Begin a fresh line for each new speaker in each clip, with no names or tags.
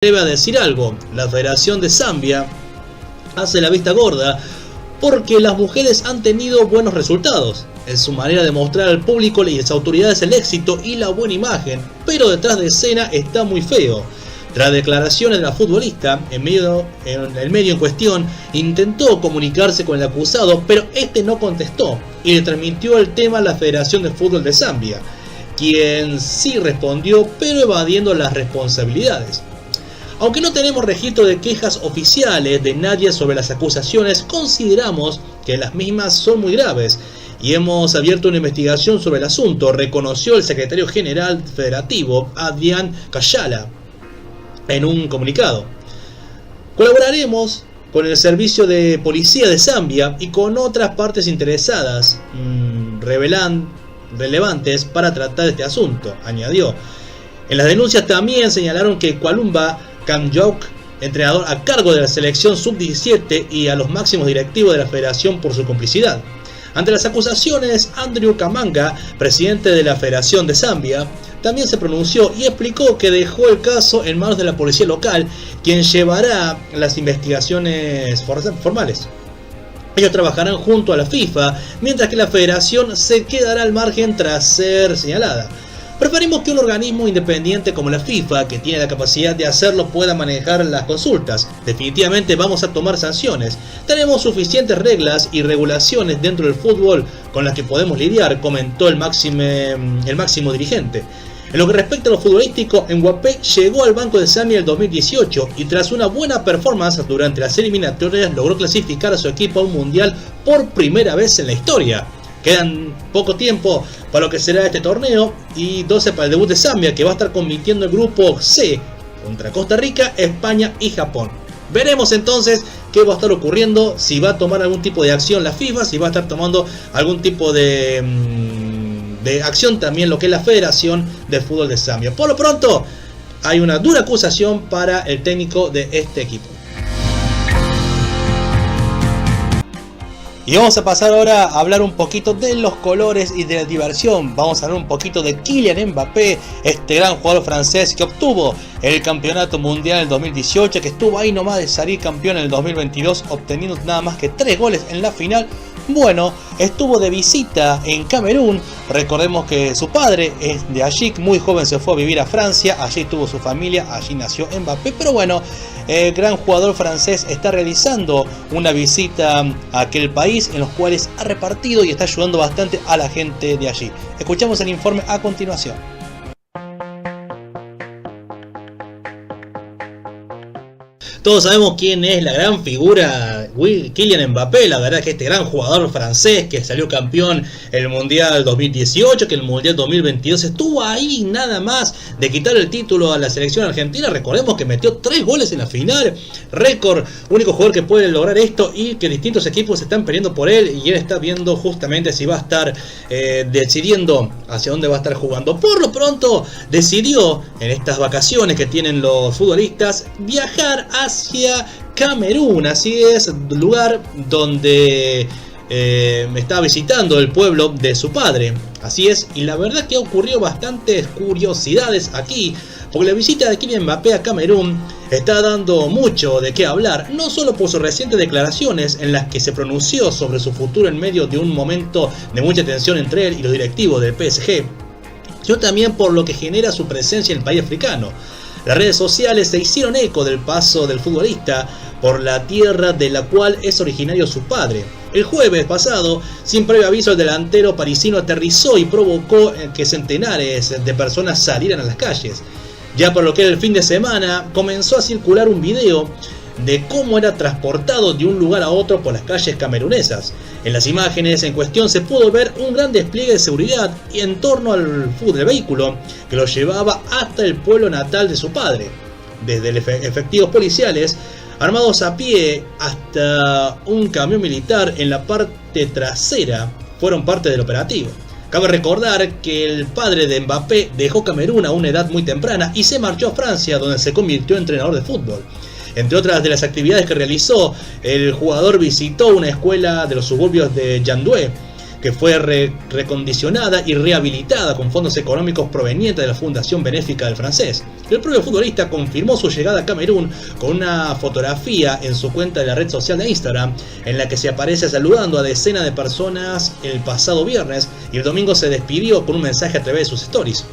Debe a decir algo. La Federación de Zambia hace la vista gorda porque las mujeres han tenido buenos resultados. Es su manera de mostrar al público y a las autoridades el éxito y la buena imagen, pero detrás de escena está muy feo. Tras declaraciones de la futbolista, el medio en cuestión intentó comunicarse con el acusado, pero este no contestó y le transmitió el tema a la Federación de Fútbol de Zambia, quien sí respondió, pero evadiendo las responsabilidades. Aunque no tenemos registro de quejas oficiales de nadie sobre las acusaciones, consideramos que las mismas son muy graves y hemos abierto una investigación sobre el asunto, reconoció el secretario general federativo, Adrian Kajala, en un comunicado. Colaboraremos con el servicio de policía de Zambia y con otras partes interesadas relevantes para tratar este asunto, añadió. En las denuncias también señalaron que Kwalumba Kamjok, entrenador a cargo de la selección sub-17, y a los máximos directivos de la federación por su complicidad. Ante las acusaciones, Andrew Kamanga, presidente de la Federación de Zambia, también se pronunció y explicó que dejó el caso en manos de la policía local, quien llevará las investigaciones formales. Ellos trabajarán junto a la FIFA, mientras que la federación se quedará al margen tras ser señalada. Preferimos que un organismo independiente como la FIFA, que tiene la capacidad de hacerlo, pueda manejar las consultas. Definitivamente vamos a tomar sanciones. Tenemos suficientes reglas y regulaciones dentro del fútbol con las que podemos lidiar, comentó el máximo dirigente. En lo que respecta a lo futbolístico, Mbappé llegó al banco de Zambia en el 2018 y tras una buena performance durante las eliminatorias logró clasificar a su equipo a un mundial por primera vez en la historia. Quedan poco tiempo para lo que será este torneo y 12 para el debut de Zambia, que va a estar compitiendo el grupo C contra Costa Rica, España y Japón. Veremos entonces qué va a estar ocurriendo, si va a tomar algún tipo de acción la FIFA, si va a estar tomando algún tipo de acción también lo que es la Federación de Fútbol de Zambia. Por lo pronto hay una dura acusación para el técnico de este equipo. Y vamos a pasar ahora a hablar un poquito de los colores y de la diversión. Vamos a hablar un poquito de Kylian Mbappé, este gran jugador francés que obtuvo el campeonato mundial en el 2018, que estuvo ahí nomás de salir campeón en el 2022, obteniendo nada más que 3 goles en la final. Bueno, estuvo de visita en Camerún. Recordemos que su padre es de allí, muy joven se fue a vivir a Francia, allí tuvo su familia, allí nació Mbappé, pero bueno, el gran jugador francés está realizando una visita a aquel país en los cuales ha repartido y está ayudando bastante a la gente de allí. Escuchamos el informe a continuación. Todos sabemos quién es la gran figura Kylian Mbappé, la verdad que este gran jugador francés que salió campeón en el Mundial 2018, que en el Mundial 2022 estuvo ahí nada más de quitar el título a la selección argentina. Recordemos que metió 3 goles en la final, récord, único jugador que puede lograr esto y que distintos equipos están peleando por él y él está viendo justamente si va a estar decidiendo hacia dónde va a estar jugando. Por lo pronto decidió en estas vacaciones que tienen los futbolistas viajar hacia Camerún, así es, lugar donde estaba visitando el pueblo de su padre, así es, y la verdad que ha ocurrido bastantes curiosidades aquí, porque la visita de Kylian Mbappé a Camerún está dando mucho de qué hablar, no solo por sus recientes declaraciones en las que se pronunció sobre su futuro en medio de un momento de mucha tensión entre él y los directivos del PSG, sino también por lo que genera su presencia en el país africano. Las redes sociales se hicieron eco del paso del futbolista por la tierra de la cual es originario su padre. El jueves pasado, sin previo aviso, el delantero parisino aterrizó y provocó que centenares de personas salieran a las calles. Ya por lo que era el fin de semana, comenzó a circular un video de cómo era transportado de un lugar a otro por las calles camerunesas. En las imágenes en cuestión se pudo ver un gran despliegue de seguridad y en torno al vehículo que lo llevaba hasta el pueblo natal de su padre. Desde efectivos policiales armados a pie hasta un camión militar en la parte trasera fueron parte del operativo. Cabe recordar que el padre de Mbappé dejó Camerún a una edad muy temprana y se marchó a Francia, donde se convirtió en entrenador de fútbol. Entre otras de las actividades que realizó, el jugador visitó una escuela de los suburbios de Yandoué, que fue recondicionada y rehabilitada con fondos económicos provenientes de la Fundación Benéfica del Francés. El propio futbolista confirmó su llegada a Camerún con una fotografía en su cuenta de la red social de Instagram, en la que se aparece saludando a decenas de personas el pasado viernes, y el domingo se despidió con un mensaje a través de sus stories.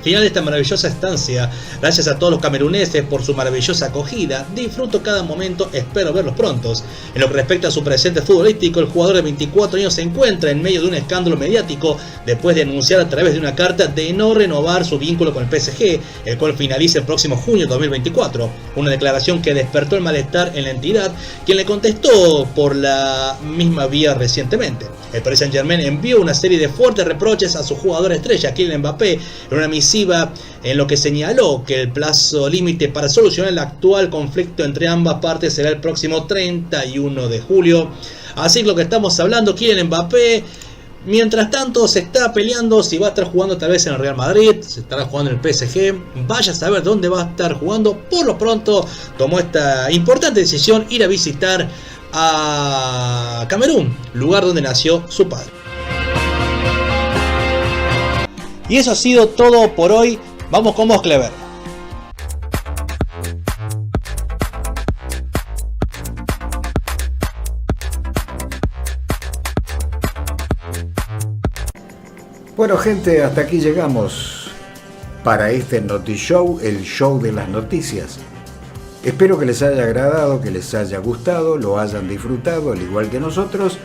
Final de esta maravillosa estancia, gracias a todos los cameruneses por su maravillosa acogida, disfruto cada momento, espero verlos prontos. En lo que respecta a su presente futbolístico, el jugador de 24 años se encuentra en medio de un escándalo mediático después de anunciar a través de una carta de no renovar su vínculo con el PSG, el cual finaliza el próximo junio de 2024, una declaración que despertó el malestar en la entidad, quien le contestó por la misma vía recientemente. El Paris Saint-Germain envió una serie de fuertes reproches a su jugador estrella, Kylian Mbappé, en una misiva en lo que señaló que el plazo límite para solucionar el actual conflicto entre ambas partes será el próximo 31 de julio. Así que lo que estamos hablando, Kylian Mbappé, mientras tanto se está peleando si va a estar jugando tal vez en el Real Madrid, se estará jugando en el PSG, vaya a saber dónde va a estar jugando. Por lo pronto tomó esta importante decisión, ir a visitar a Camerún, lugar donde nació su padre. Y eso ha sido todo por hoy. Vamos con vos, Clever.
Bueno, gente, hasta aquí llegamos para este Notishow, el show de las noticias. Espero que les haya agradado, que les haya gustado, lo hayan disfrutado al igual que nosotros.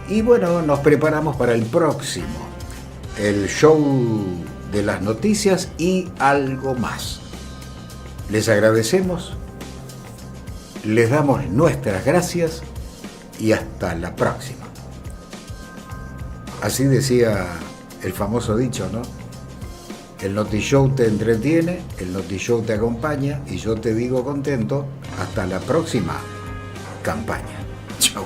Y bueno, nos preparamos para el próximo, el show de las noticias y algo más. Les agradecemos, les damos nuestras gracias y hasta la próxima. Así decía el famoso dicho, ¿no? El Notishow te entretiene, el Notishow te acompaña y yo te digo contento, hasta la próxima campaña. Chau.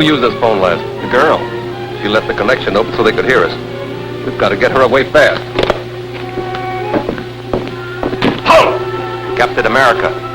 Who used this phone last? The girl. She left the connection open so they could hear us. We've got to get her away fast. Halt! Captain America.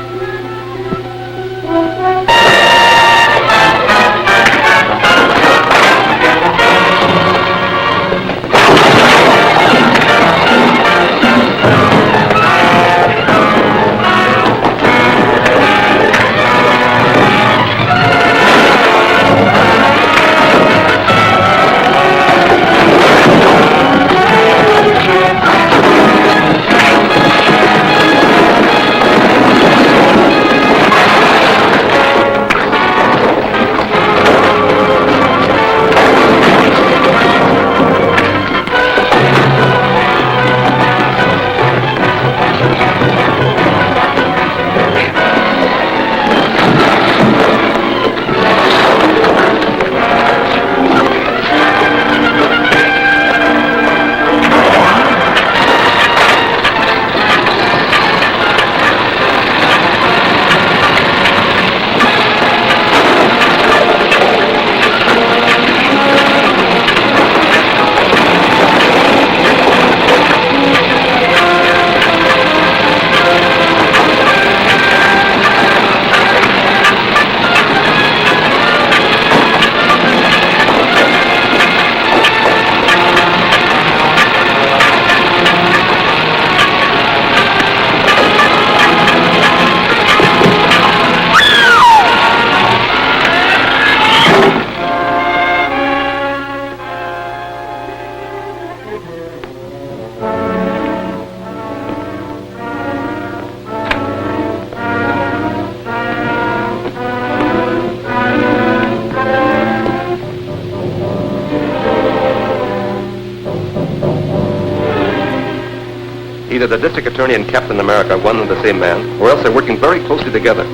Either the district attorney and Captain America are one and the same man, or else they're working very closely together.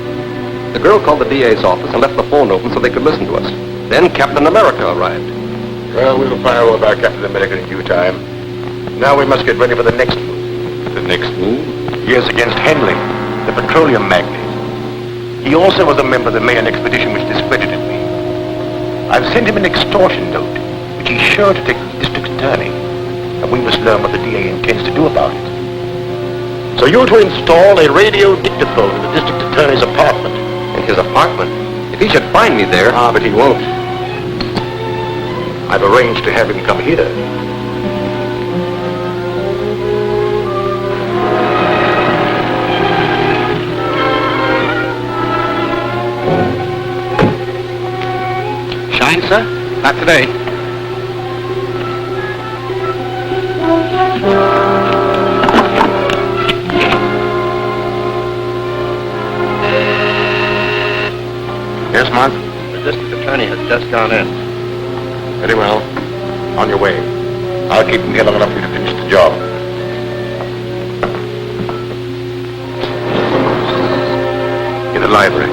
The girl called the DA's office and left the phone open so they could listen to us. Then Captain America arrived.
Well, we'll fire over our Captain America in due time. Now we must get ready for the next move.
The next move?
Yes, against Henley, the petroleum magnate. He also was a member of the Mayan expedition which discredited me. I've sent him an extortion note, which he's sure to take to the district attorney. And we must learn what the DA intends to do about it. So you're to install a radio dictaphone in the district attorney's apartment.
In his apartment? If he should find me there...
Ah, but he won't. I've arranged to have him come here.
Shine, sir? Not today.
Yes, Mark?
The district attorney has just gone in.
Very well. On your way. I'll keep him here long enough for you to finish the job. In the library.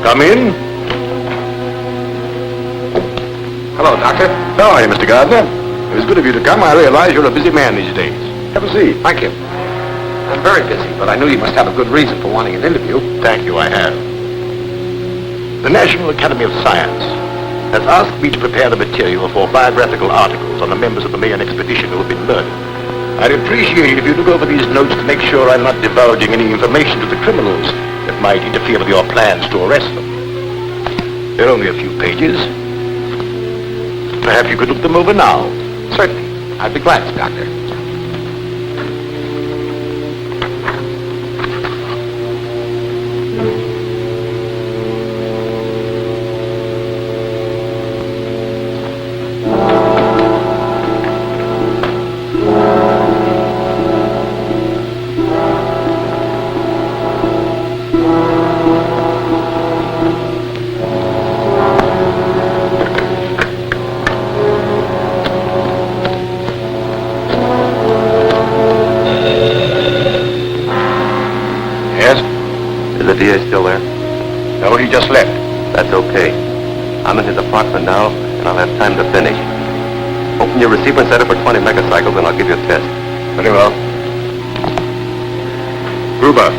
Come in.
Hello, Doctor.
How are you, Mr. Gardner? It was good of you to come. I realize you're a busy man these days. Have a seat.
Thank you. I'm very busy, but I knew you must have a good reason for wanting an interview.
Thank you, I have. The National Academy of Science has asked me to prepare the material for biographical articles on the members of the Mayan expedition who have been murdered. I'd appreciate it if you look over these notes to make sure I'm not divulging any information to the criminals that might interfere with your plans to arrest them. They're only a few pages. Perhaps you could look them over now.
Certainly. I'd be glad to, Doctor. The DA still there?
No, he just left.
That's okay. I'm in his apartment now, and I'll have time to finish. Open your receiver and set it for 20 megacycles, and I'll give you a test.
Very well. Gruber.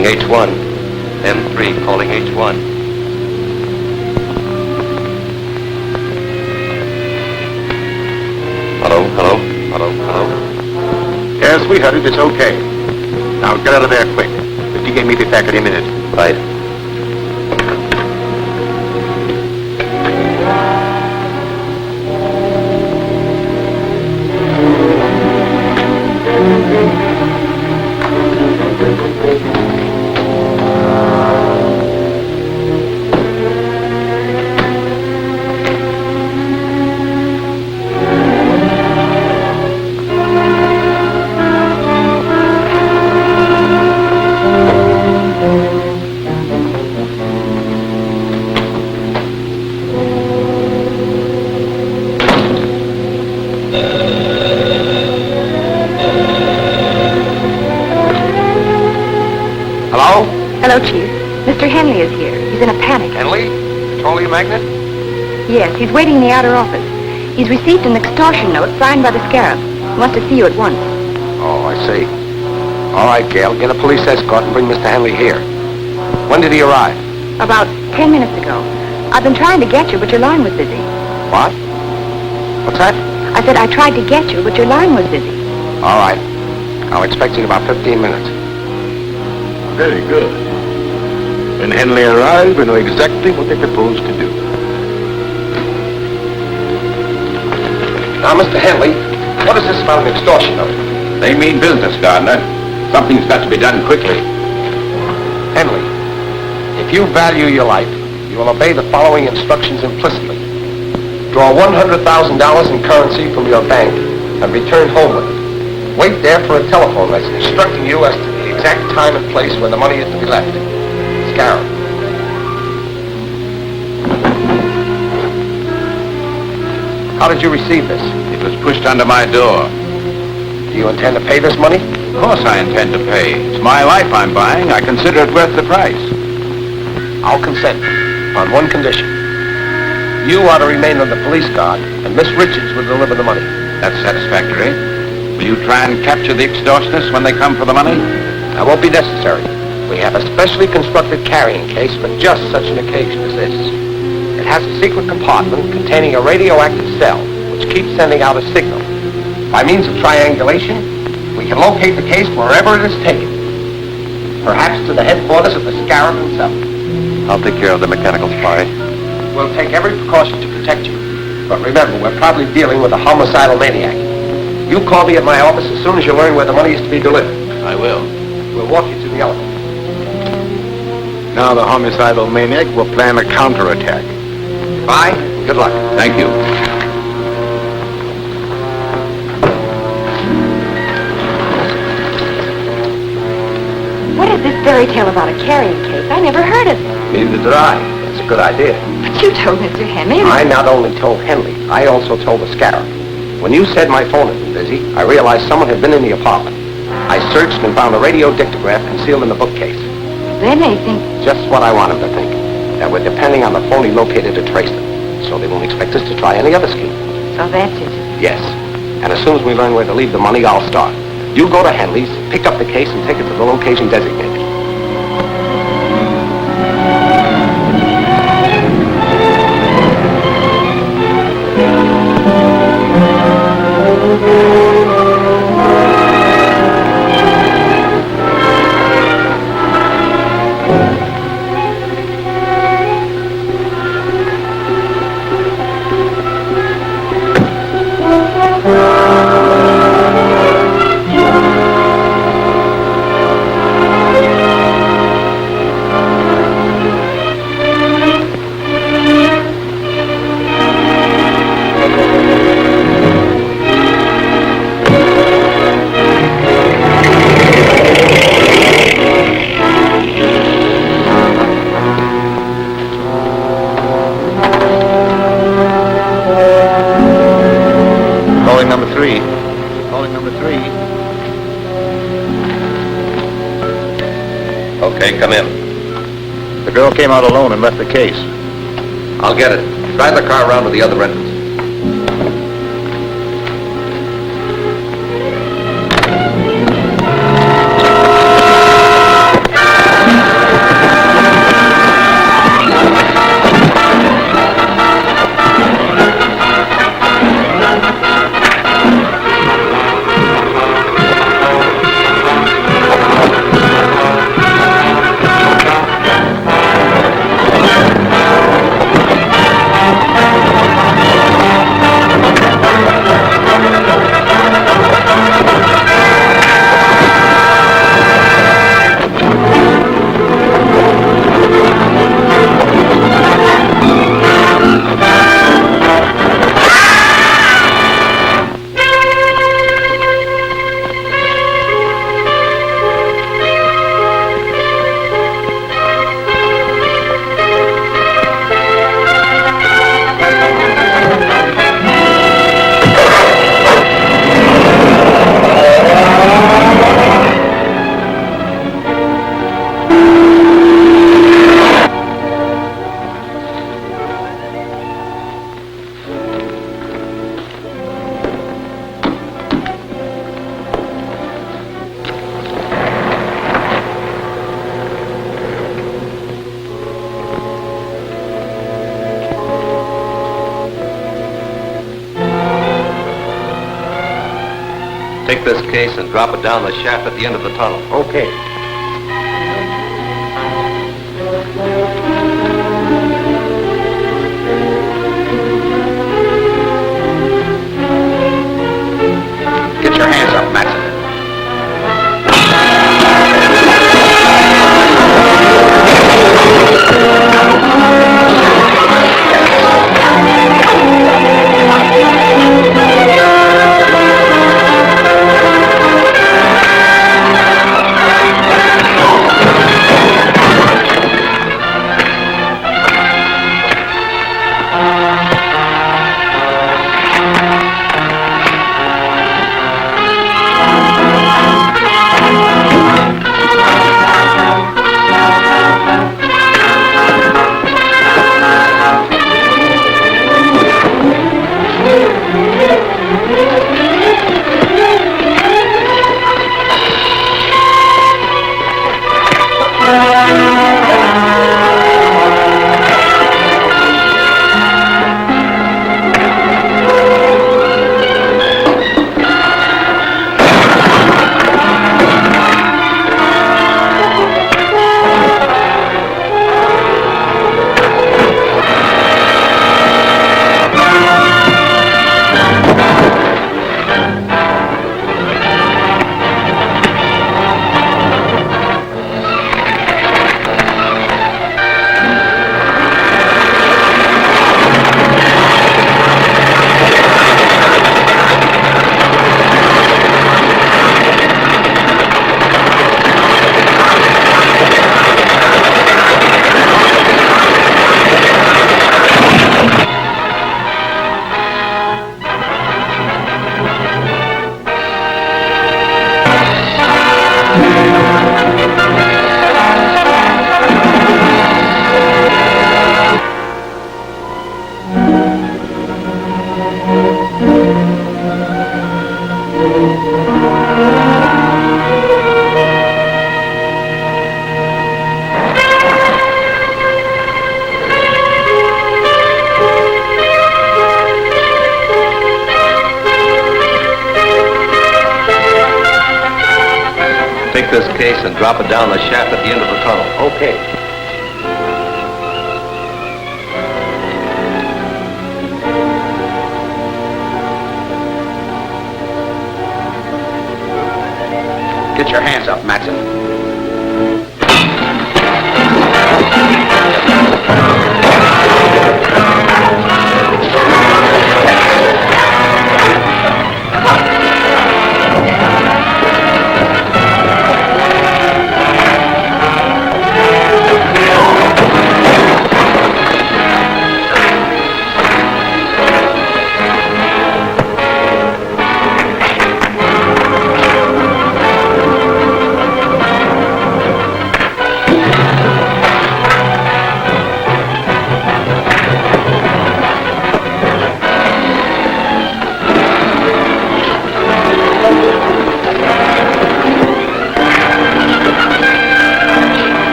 calling H1. M3 calling H1. Hello, hello, hello, hello.
Yes, we heard it. It's okay. Now get out of there quick. The DA may be back any minute.
Right.
Hello?
Hello, Chief. Mr. Henley is here. He's in a panic.
Henley? Petroleum magnate?
Yes, he's waiting in the outer office. He's received an extortion note signed by the Scarab. He wants to see you at once.
Oh, I see. All right, Gail. Get a police escort and bring Mr. Henley here. When did he arrive?
About 10 minutes ago. I've been trying to get you, but your line was busy.
What? What's that?
I said I tried to get you, but your line was busy.
All right. I'll expect you in about 15 minutes. Very good. When Henley arrives, we know exactly what they propose to do.
Now, Mr. Henley, what is this about an extortion note?
They mean business, Gardner. Something's got to be done quickly.
Henley, if you value your life, you will obey the following instructions implicitly. Draw $100,000 in currency from your bank and return home with it. Wait there for a telephone message instructing you as to the exact time and place where the money is to be left. Scarab. How did you receive this?
It was pushed under my door.
Do you intend to pay this money?
Of course I intend to pay. It's my life I'm buying. I consider it worth the price.
I'll consent on one condition. You are to remain on the police guard, and Miss Richards will deliver the money.
That's satisfactory. Will you try and capture the extortionists when they come for the money?
That won't be necessary. We have a specially constructed carrying case for just such an occasion as this. It has a secret compartment containing a radioactive cell, which keeps sending out a signal. By means of triangulation, we can locate the case wherever it is taken. Perhaps to the headquarters of the Scarab himself.
I'll take care of the mechanical spy.
We'll take every precaution to protect you. But remember, we're probably dealing with a homicidal maniac. You call me at my office as soon as you learn where the money is to be delivered.
I will.
We'll walk you to the elevator.
Now the homicidal maniac will plan a counterattack.
Bye. Good luck.
Thank you.
What is this fairy tale about a carrying case? I never heard of it.
Neither did I. It's a good idea.
But you told Mr. Henley.
I not only told Henley, I also told the Scarab. When you said my phone had been busy, I realized someone had been in the apartment. I searched and found a radio dictograph concealed in the bookcase.
Then they think...
Just what I want them to think. That we're depending on the phone he located to trace them. So they won't expect us to try any other scheme.
So that's it.
Yes. And as soon as we learn where to leave the money, I'll start. You go to Henley's, pick up the case, and take it to the location designated. Okay, come in.
The girl came out alone and left the case.
I'll get it. Drive the car around to the other entrance.
Take this case and drop it down the shaft at the end of the tunnel.
Okay. Get your hands up, Matson.
Take this case and drop it down the shaft at the end of the tunnel.
Okay. Get your hands up, Matson.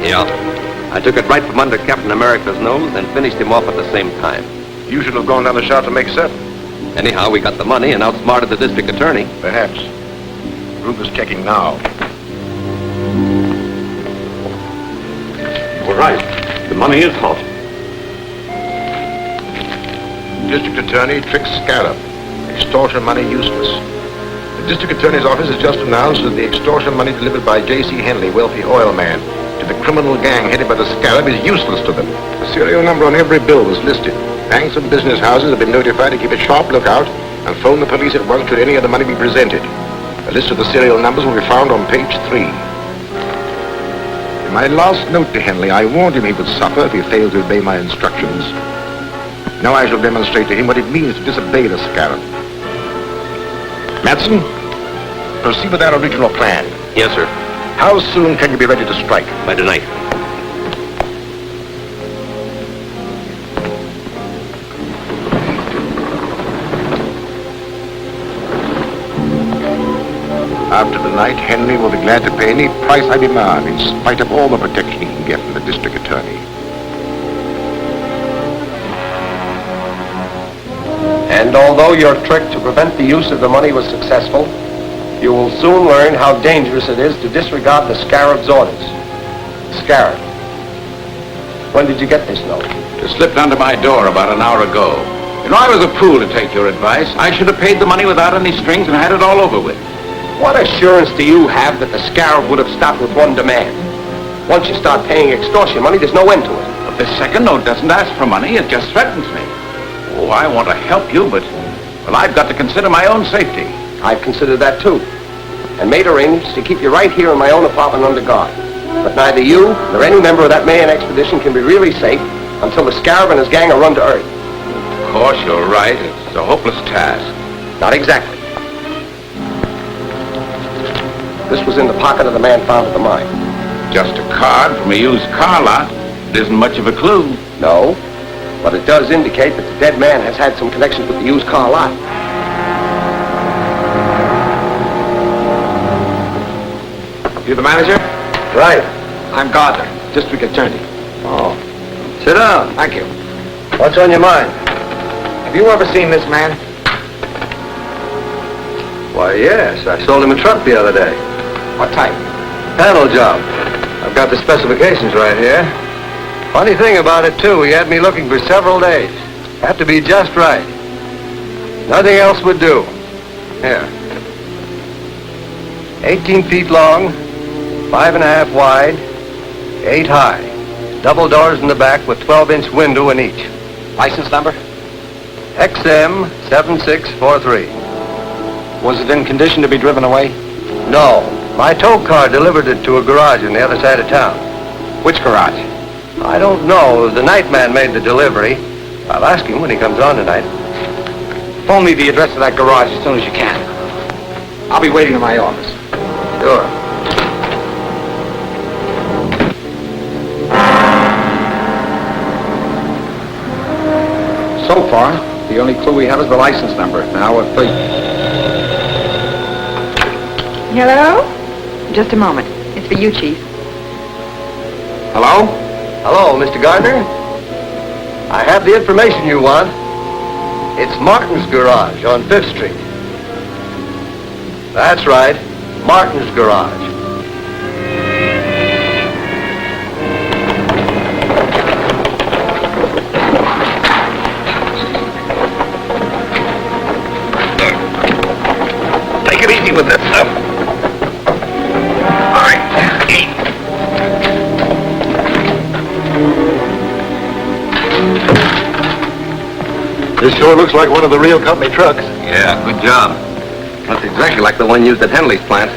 Yeah. I took it right from under Captain America's nose and finished him off at the same time.
You should have gone down the shaft to make certain.
Anyhow, we got the money and outsmarted the district attorney.
Perhaps. Ruth is checking now.
We're right. The money is hot.
District Attorney tricks Scarab. Extortion money useless. The District Attorney's office has just announced that the extortion money delivered by J.C. Henley, wealthy oil man, to the criminal gang headed by the Scarab is useless to them. The serial number on every bill was listed. Banks and business houses have been notified to keep a sharp lookout and phone the police at once should any of the money be presented. A list of the serial numbers will be found on page 3. In my last note to Henley, I warned him he would suffer if he failed to obey my instructions. Now I shall demonstrate to him what it means to disobey the Scarab. Madsen, proceed with our original plan.
Yes, sir.
How soon can you be ready to strike?
By tonight.
After tonight, Henry will be glad to pay any price I demand, in spite of all the protection he can get from the district attorney.
And although your trick to prevent the use of the money was successful, you will soon learn how dangerous it is to disregard the Scarab's orders. Scarab, when did you get this note?
It slipped under my door about an hour ago. You know, I was a fool to take your advice. I should have paid the money without any strings and had it all over with.
What assurance do you have that the Scarab would have stopped with one demand? Once you start paying extortion money, there's no end to it.
But this second note doesn't ask for money, it just threatens me. Oh, I want to help you, but, well, I've got to consider my own safety.
I've considered that too, and made arrangements to keep you right here in my own apartment under guard. But neither you nor any member of that Mayan expedition can be really safe until the Scarab and his gang are run to earth.
Of course, you're right. It's a hopeless task.
Not exactly. This was in the pocket of the man found at the mine.
Just a card from a used car lot. It isn't much of a clue.
No, but it does indicate that the dead man has had some connections with the used car lot.
You the manager?
Right.
I'm Gardner, district attorney.
Oh. Sit down.
Thank you.
What's on your mind?
Have you ever seen this man?
Why, yes. I sold him a truck the other day.
What type?
Panel job. I've got the specifications right here. Funny thing about it, too, he had me looking for several days. Had to be just right. Nothing else would do. Here. 18 feet long, 5.5 wide, 8 high. Double doors in the back with 12-inch window in each.
License number?
XM 7643.
Was it in condition to be driven away?
No. My tow car delivered it to a garage on the other side of town.
Which garage?
I don't know. The night man made the delivery. I'll ask him when he comes on tonight.
Phone me the address of that garage as soon as you can. I'll be waiting in my office.
Sure.
So far, the only clue we have is the license number. Now what, please?
Hello? Just a moment. It's for you, Chief.
Hello?
Hello, Mr. Gardner. I have the information you want. It's Martin's garage on 5th Street. That's right. Martin's garage.
Take it easy with this stuff. All right.
This sure looks like one of the real company trucks.
Yeah, good job. That's exactly like the one used at Henley's plant.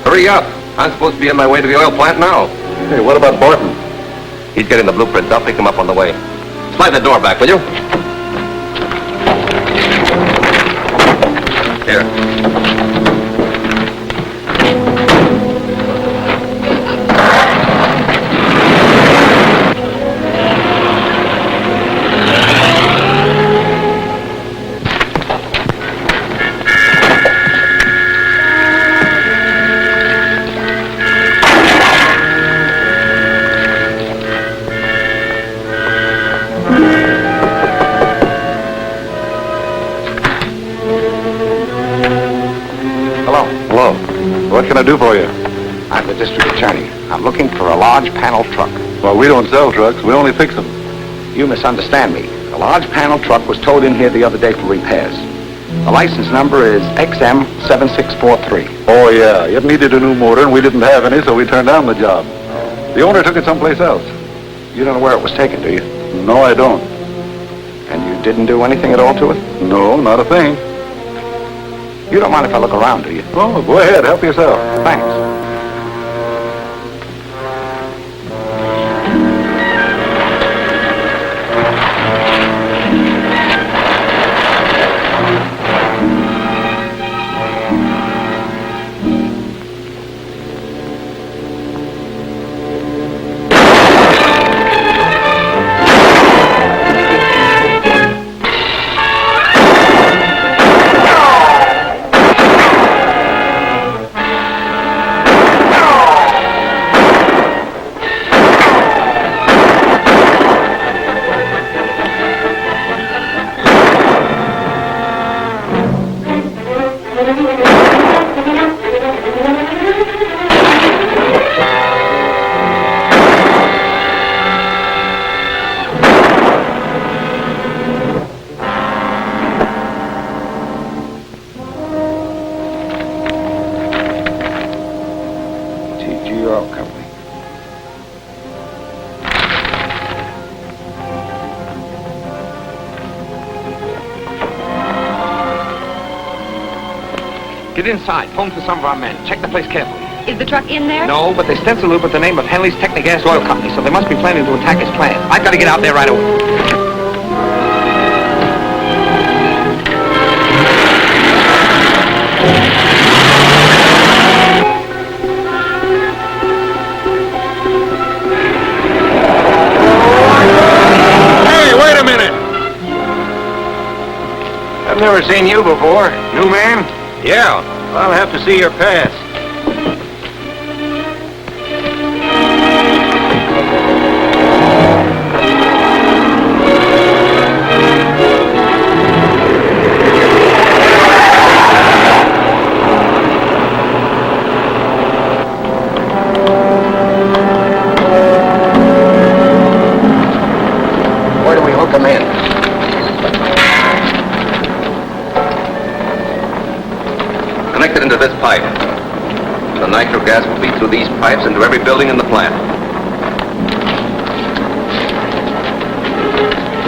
Hurry up. I'm supposed to be on my way to the oil plant now.
Hey, what about Barton?
He's getting the blueprints. I'll pick him up on the way. Slide the door back, will you? Here.
can I do for you?
I'm the district attorney. I'm looking for a large panel truck.
Well, we don't sell trucks. We only fix them.
You misunderstand me. A large panel truck was towed in here the other day for repairs. The license number is XM7643.
Oh, yeah. It needed a new motor, and we didn't have any, so we turned down the job. The owner took it someplace else.
You don't know where it was taken, do you?
No, I don't.
And you didn't do anything at all to it?
No, not a thing.
You don't mind if I look around, do you?
Oh, go ahead. Help yourself.
Thanks. Get inside. Phone for some of our men. Check the place carefully.
Is the truck in there?
No, but they stencil it with the name of Henley's Technigas Oil Company, so they must be planning to attack his plant. I've got to get out there right away.
I've never seen you before. New man?
Yeah.
I'll have to see your pass.
Where do we hook him in?
Connected into this pipe. The nitro gas will feed through these pipes into every building in the plant.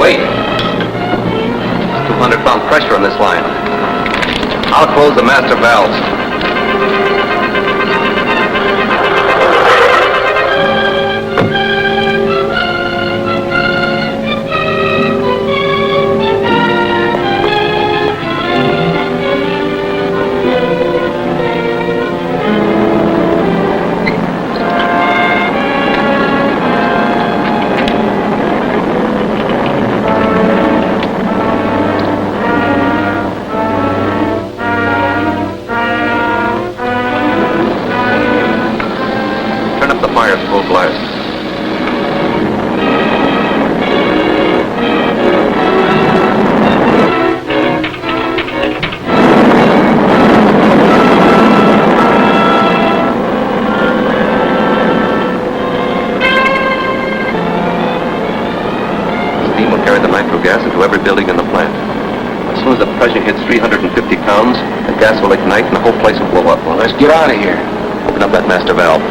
Wait. 200-pound pressure on this line. I'll close the master valves. Full blast. Steam will carry the nitro gas into every building in the plant. As soon as the pressure hits 350 pounds, the gas will ignite and the whole place will blow up.
Well, let's get out of here.
Open up that master valve.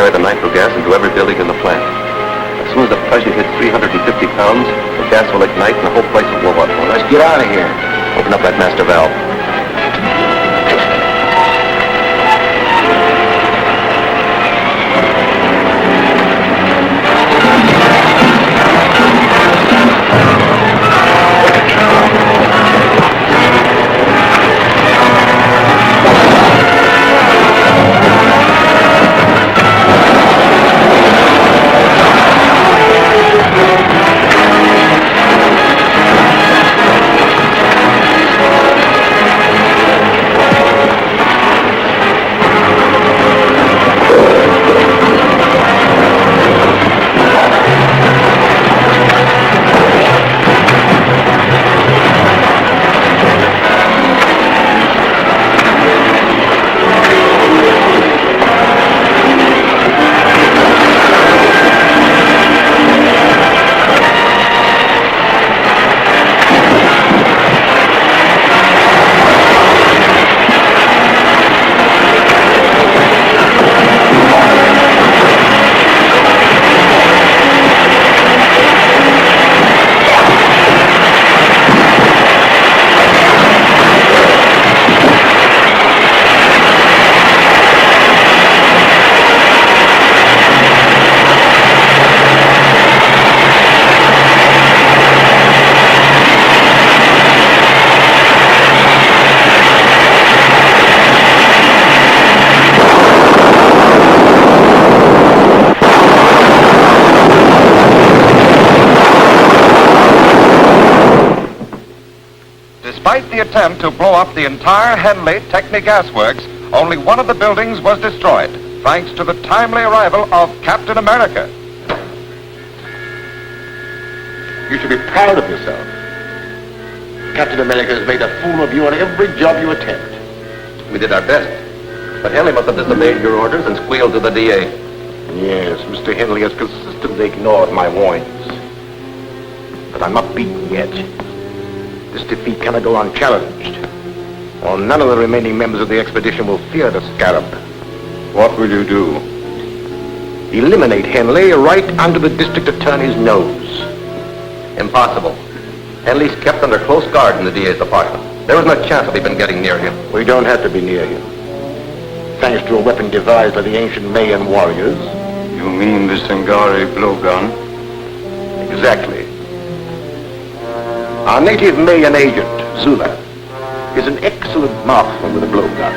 carry the nitro gas into every building in the plant. As soon as the pressure hits 350 pounds, the gas will ignite and the whole place will blow up.
Well, let's get out of here.
Open up that master valve.
Despite the attempt to blow up the entire Henley Techni Gas Works, only one of the buildings was destroyed, thanks to the timely arrival of Captain America.
You should be proud of yourself. Captain America has made a fool of you on every job you attempt.
We did our best. But Henley must have disobeyed your orders and squealed to the DA.
Yes, Mr. Henley has consistently ignored my warnings. But I'm not beaten yet. This defeat cannot go unchallenged, or none of the remaining members of the expedition will fear the Scarab.
What will you do?
Eliminate Henley right under the district attorney's nose.
Impossible. Henley's kept under close guard in the DA's apartment. There is no chance of even getting near him.
We don't have to be near him. Thanks to a weapon devised by the ancient Mayan warriors.
You mean the Sangari blowgun?
Exactly. Our native Mayan agent, Zula, is an excellent marksman with a blowgun.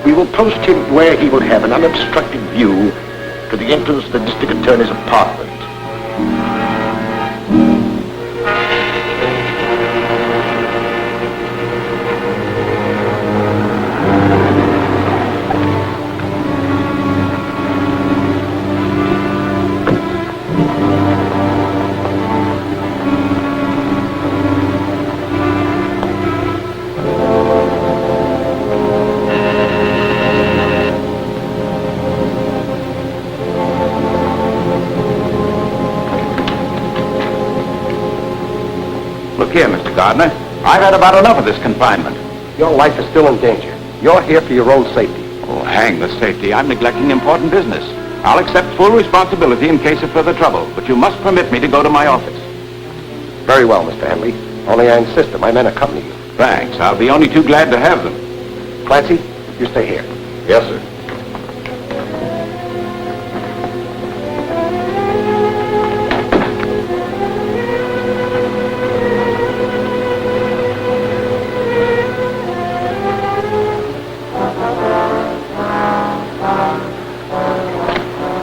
We will post him where he will have an unobstructed view to the entrance of the district attorney's apartment.
Look here, Mr. Gardner. I've had about enough of this confinement.
Your life is still in danger. You're here for your own safety.
Oh, hang the safety. I'm neglecting important business. I'll accept full responsibility in case of further trouble, but you must permit me to go to my office.
Very well, Mr. Henley. Only I insist that my men accompany you.
Thanks. I'll be only too glad to have them.
Clancy, you stay here.
Yes, sir.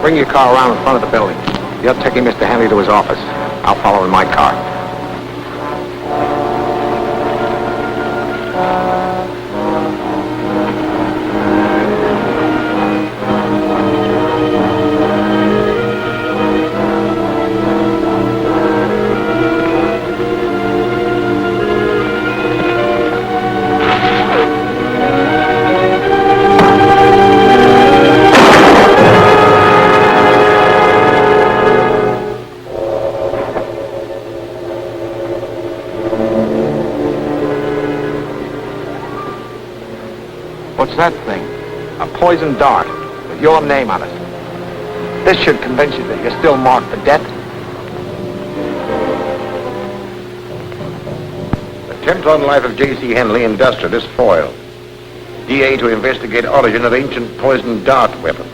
Bring your car around in front of the building. You're taking Mr. Henley to his office. I'll follow in my car.
What's that thing?
A poison dart. The
your name on it. This should convince you that you're still marked for debt.
Attempt on life of J.C. Henley, industrialist, foiled. DA to investigate origin of ancient poison dart weapon.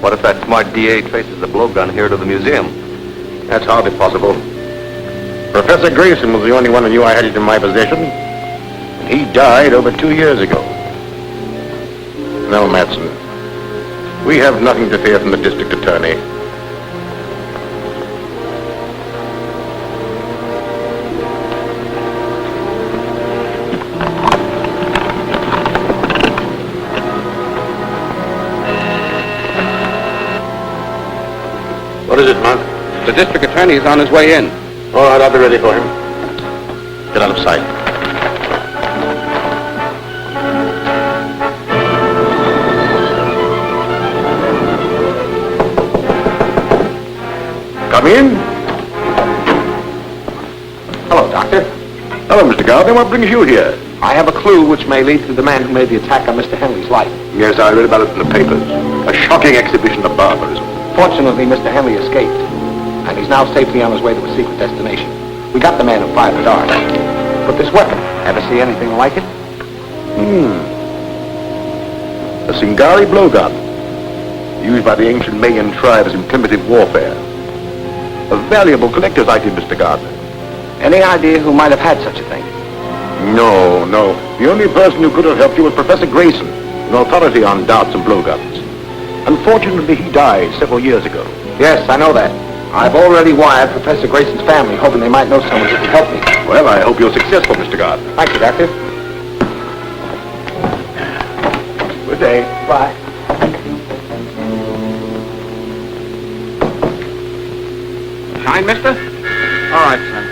What if that smart DA traces the blowgun here to the museum?
That's hardly possible. Professor Grayson was the only one who knew I had it in my possession. He died over 2 years ago. No, Matson. We have nothing to fear from the district attorney. What is it, Mark?
The district attorney is on his way in.
All right, I'll be ready for him. Get out of sight. Come in.
Hello, Doctor.
Hello, Mr. Gardner. What brings you here?
I have a clue which may lead to the man who made the attack on Mr. Henley's life.
Yes, I read about it in the papers. A shocking exhibition of barbarism.
Fortunately, Mr. Henley escaped, and he's now safely on his way to a secret destination. We got the man who fired the dart. But this weapon, ever see anything like it?
A Singari blowgun, used by the ancient Mayan tribes in primitive warfare. A valuable collector's item, Mr. Gardner.
Any idea who might have had such a thing?
No. The only person who could have helped you was Professor Grayson, an authority on darts and blowguns. Unfortunately, he died several years ago.
Yes, I know that. I've already wired Professor Grayson's family, hoping they might know someone who can help me.
Well, I hope you're successful, Mr. Gardner.
Thank you, Doctor.
Good day.
Bye.
Sign, mister? All right, son.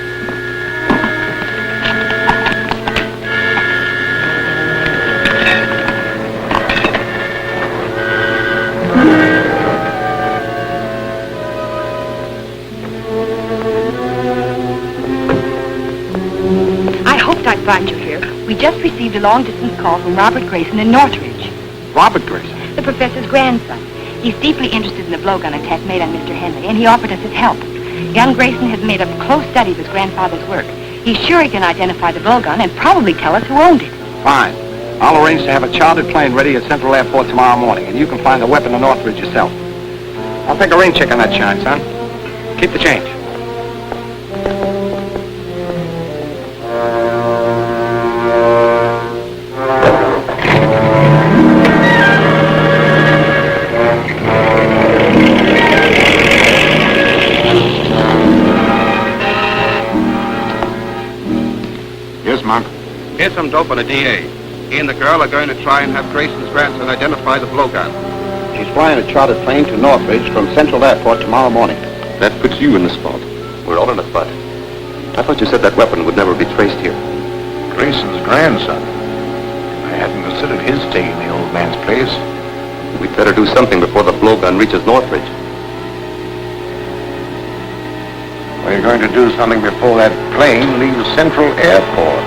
I hoped I'd find you here. We just received a long-distance call from Robert Grayson in Northridge.
Robert Grayson?
The professor's grandson. He's deeply interested in the blowgun attack made on Mr. Henley, and he offered us his help. Young Grayson has made a close study of his grandfather's work. He's sure he can identify the blowgun and probably tell us who owned it.
Fine. I'll arrange to have a chartered plane ready at Central Airport tomorrow morning, and you can find the weapon in Northridge yourself. I'll take a rain check on that shine, son. Keep the change.
Yes, Mark.
Here's some dope on a DA. He and the girl are going to try and have Grayson's grandson identify the blowgun.
She's flying a chartered plane to Northridge from Central Airport tomorrow morning.
That puts you in the spot. We're all in a spot. I thought you said that weapon would never be traced here.
Grayson's grandson. I hadn't considered his stay in the old man's place.
We'd better do something before the blowgun reaches Northridge.
We're going to do something before that plane leaves Central Airport.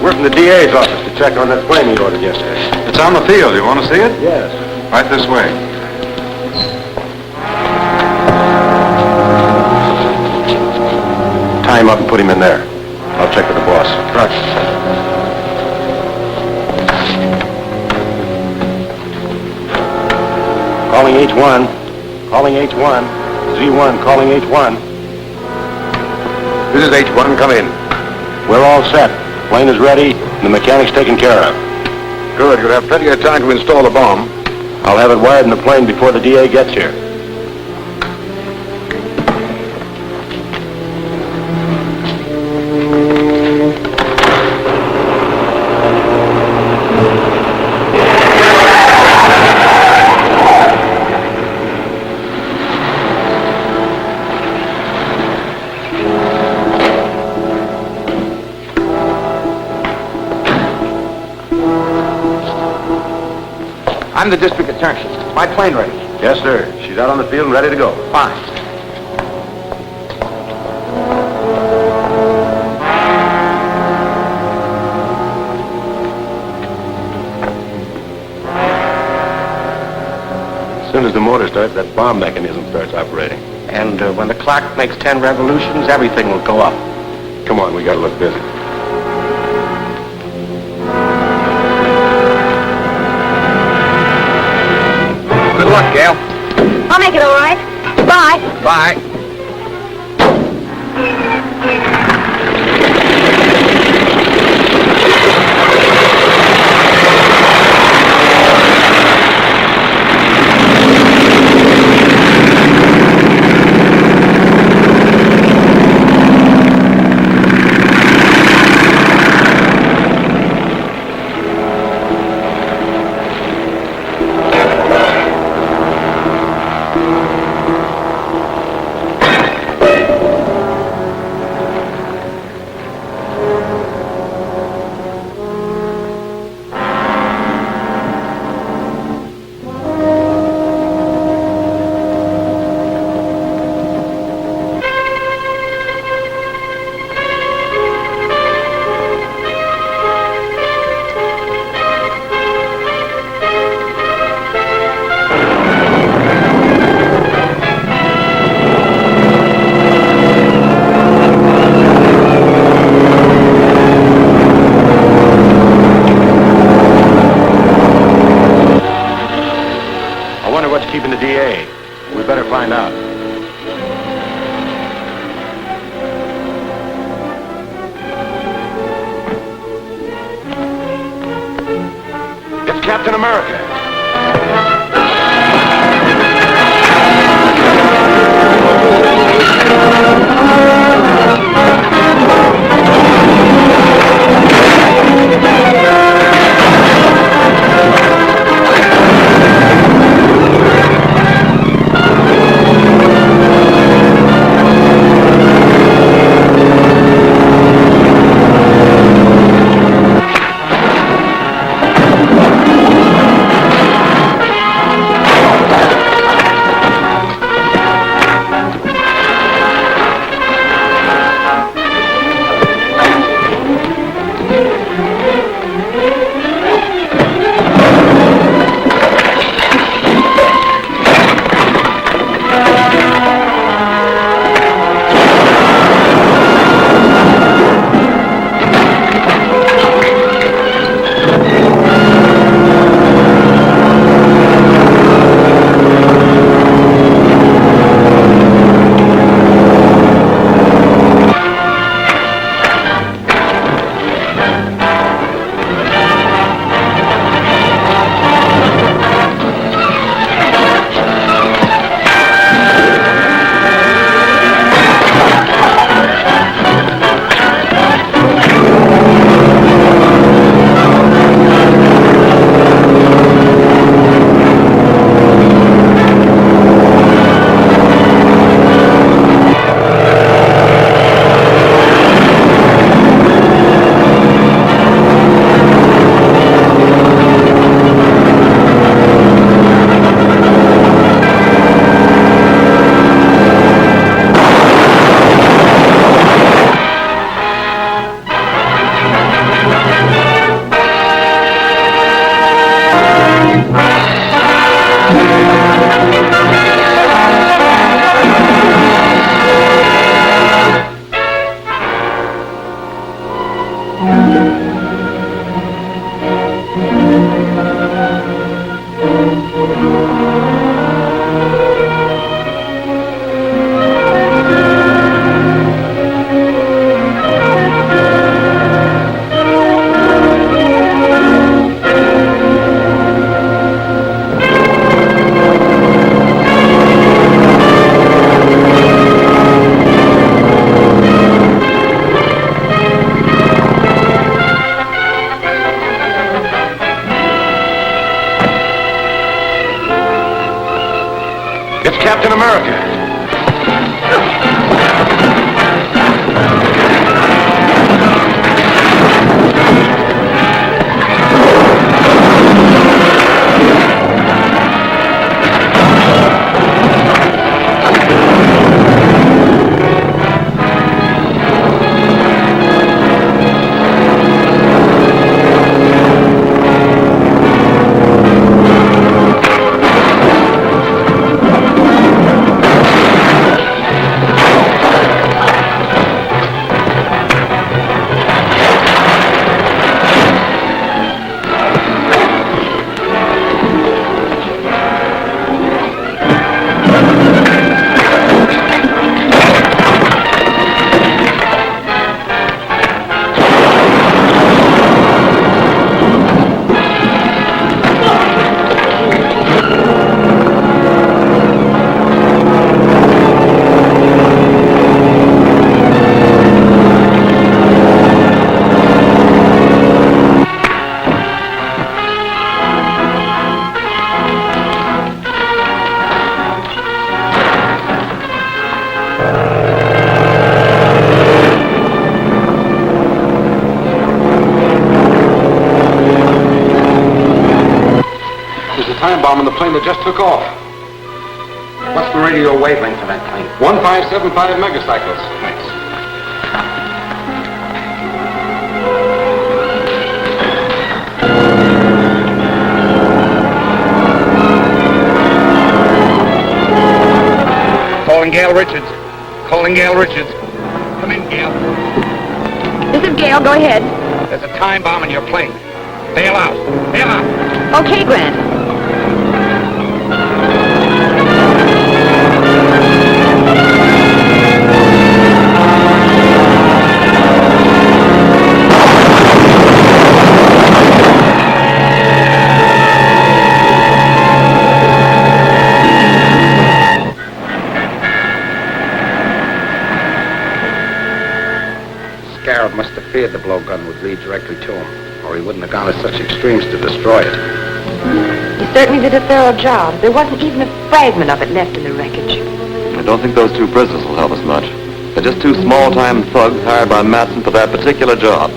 We're from the DA's office to check on that plane he ordered yesterday.
It's on the field. You want to see it?
Yes.
Right this way.
Tie him up and put him in there. I'll check with the boss.
Right.
Calling H1. Calling H1. Z1 calling H1. This is H1. Come in. We're all set. Plane is ready. And the mechanic's taken care of. Good. You'll have plenty of time to install the bomb. I'll have it wired in the plane before the DA gets here.
I'm the district attorney. Is my plane ready?
Yes, sir. She's out on the field and ready to go.
Fine.
As soon as the motor starts, that bomb mechanism starts operating.
And when the clock makes 10 revolutions, everything will go up.
Come on, we gotta look busy.
Good luck, Gail.
I'll make it all right. Bye.
Bye.
Keeping the DA. We better find out. It's Captain America. It's Captain America.
time bomb on the plane that just took off.
What's the radio wavelength for that plane?
1575 megacycles.
Thanks. Calling Gail Richards. Calling Gail Richards. Come in, Gail.
This is Gail. Go ahead.
There's a time bomb in your plane. Bail out. Bail out.
Okay, Grant.
Scarab must have feared the blowgun would lead directly to him, or he wouldn't have gone to such extremes to destroy it.
He certainly did a thorough job. There wasn't even a fragment of it left in the wreckage.
I don't think those two prisoners will help us much. They're just two small-time thugs hired by Matson for that particular job.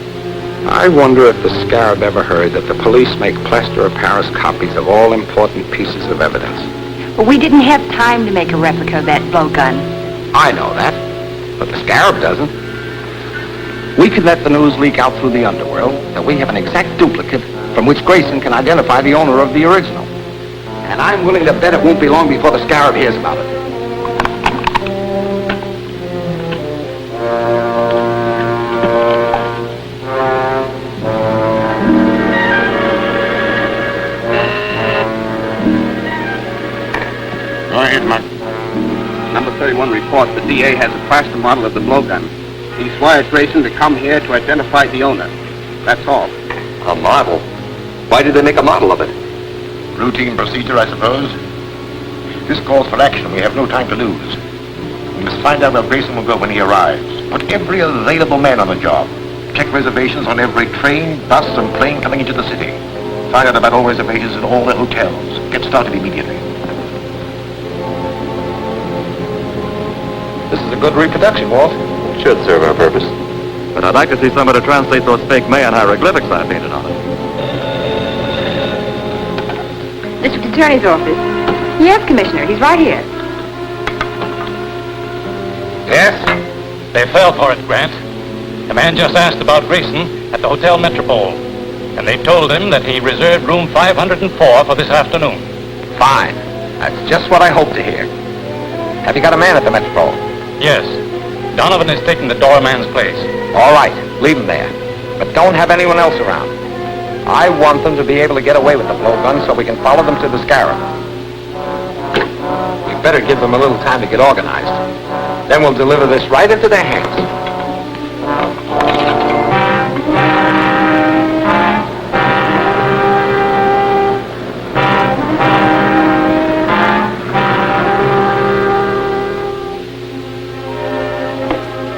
I wonder if the Scarab ever heard that the police make plaster of Paris copies of all important pieces of evidence.
Well, we didn't have time to make a replica of that blowgun.
I know that, but the Scarab doesn't. We could let the news leak out through the underworld that we have an exact duplicate from which Grayson can identify the owner of the original. And I'm willing to bet it won't be long before the Scarab hears about it.
Go ahead, Mark.
Number 31 reports the DA has a plaster model of the blowgun. He's wired Grayson to come here to identify the owner. That's all.
A model? Why did they make a model of it?
Routine procedure, I suppose. This calls for action. We have no time to lose. We must find out where Grayson will go when he arrives. Put every available man on the job. Check reservations on every train, bus, and plane coming into the city. Find out about all reservations in all the hotels. Get started immediately.
This is a good reproduction, Walt.
Should serve our purpose. But I'd like to see somebody translate those fake Mayan hieroglyphics I painted on it.
District Attorney's office. Yes, Commissioner. He's right here.
Yes? They fell for it, Grant. The man just asked about Grayson at the Hotel Metropole, and they told him that he reserved room 504 for this afternoon.
Fine. That's just what I hoped to hear. Have you got a man at the Metropole?
Yes. Donovan is taking the doorman's place.
All right. Leave him there. But don't have anyone else around. I want them to be able to get away with the blowgun so we can follow them to the Scarab. We better give them a little time to get organized. Then we'll deliver this right into their hands.